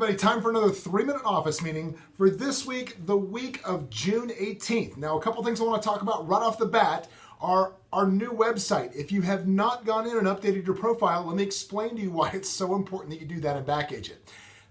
everybody, time for another 3-minute office meeting for this week, the week of June 18th. Now, a couple things I want to talk about right off the bat are our new website. If you have not gone in and updated your profile, let me explain to you why it's so important that you do that in Backagent.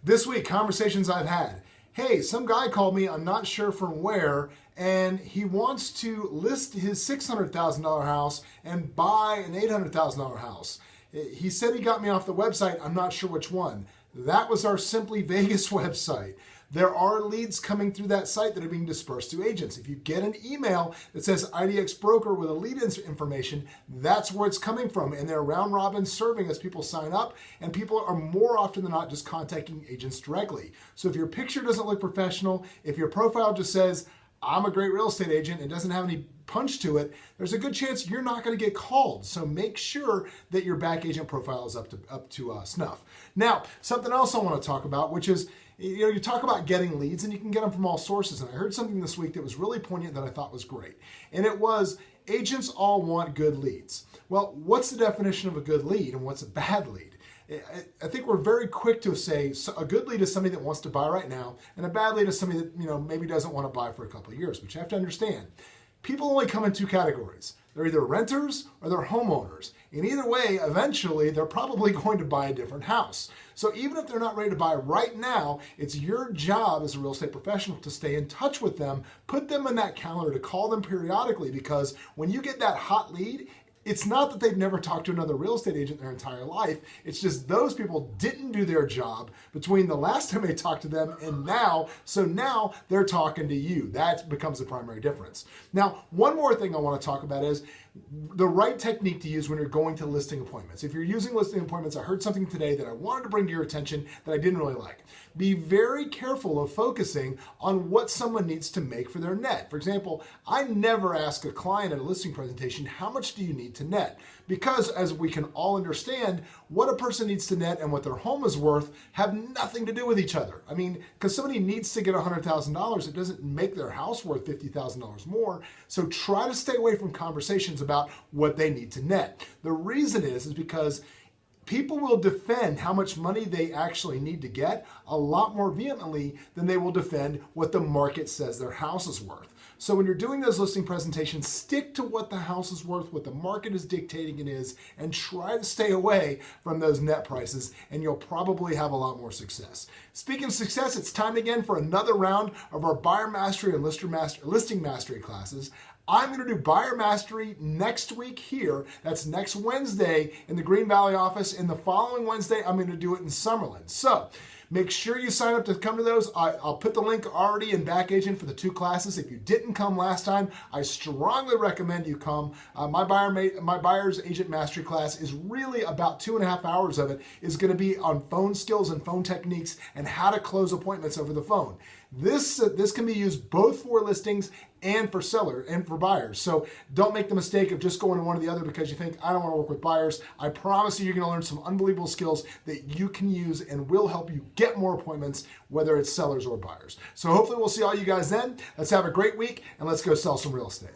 This week, conversations I've had. Hey, some guy called me, I'm not sure from where, and he wants to list his $600,000 house and buy an $800,000 house. He said he got me off the website, I'm not sure which one. That was our Simply Vegas website. There are leads coming through that site that are being dispersed to agents. If you get an email that says IDX Broker with a lead information, that's where it's coming from. And they're round robin serving as people sign up, and people are more often than not just contacting agents directly. So if your picture doesn't look professional, if your profile just says, I'm a great real estate agent and doesn't have any punch to it, there's a good chance you're not going to get called. So make sure that your Backagent profile is up to snuff. Now, something else I want to talk about, which is, you talk about getting leads and you can get them from all sources. And I heard something this week that was really poignant that I thought was great. And it was, agents all want good leads. Well, what's the definition of a good lead and what's a bad lead? I think we're very quick to say a good lead is somebody that wants to buy right now, and a bad lead is somebody that maybe doesn't want to buy for a couple of years. But you have to understand, people only come in two categories. They're either renters or they're homeowners. And either way, eventually, they're probably going to buy a different house. So even if they're not ready to buy right now, it's your job as a real estate professional to stay in touch with them, put them in that calendar to call them periodically, because when you get that hot lead, it's not that they've never talked to another real estate agent their entire life. It's just those people didn't do their job between the last time they talked to them and now. So now they're talking to you. That becomes the primary difference. Now, one more thing I want to talk about is the right technique to use when you're going to listing appointments. If you're using listing appointments, I heard something today that I wanted to bring to your attention that I didn't really like. Be very careful of focusing on what someone needs to make for their net. For example, I never ask a client at a listing presentation, how much do you need to net? Because as we can all understand, what a person needs to net and what their home is worth have nothing to do with each other. I mean, because somebody needs to get $100,000, it doesn't make their house worth $50,000 more. So try to stay away from conversations about what they need to net. The reason is because people will defend how much money they actually need to get a lot more vehemently than they will defend what the market says their house is worth. So when you're doing those listing presentations, stick to what the house is worth, what the market is dictating it is, and try to stay away from those net prices, and you'll probably have a lot more success. Speaking of success, it's time again for another round of our Buyer Mastery and Listing Mastery classes. I'm going to do Buyer Mastery next week here. That's next Wednesday in the Green Valley office. And the following Wednesday, I'm going to do it in Summerlin. So make sure you sign up to come to those. I'll put the link already in Backagent for the two classes. If you didn't come last time, I strongly recommend you come. My Buyer's Agent Mastery class is really about 2.5 hours of it is going to be on phone skills and phone techniques and how to close appointments over the phone. This can be used both for listings and for sellers and for buyers. So don't make the mistake of just going to one or the other because you think, I don't want to work with buyers. I promise you, you're going to learn some unbelievable skills that you can use and will help you get more appointments, whether it's sellers or buyers. So hopefully we'll see all you guys then. Let's have a great week and let's go sell some real estate.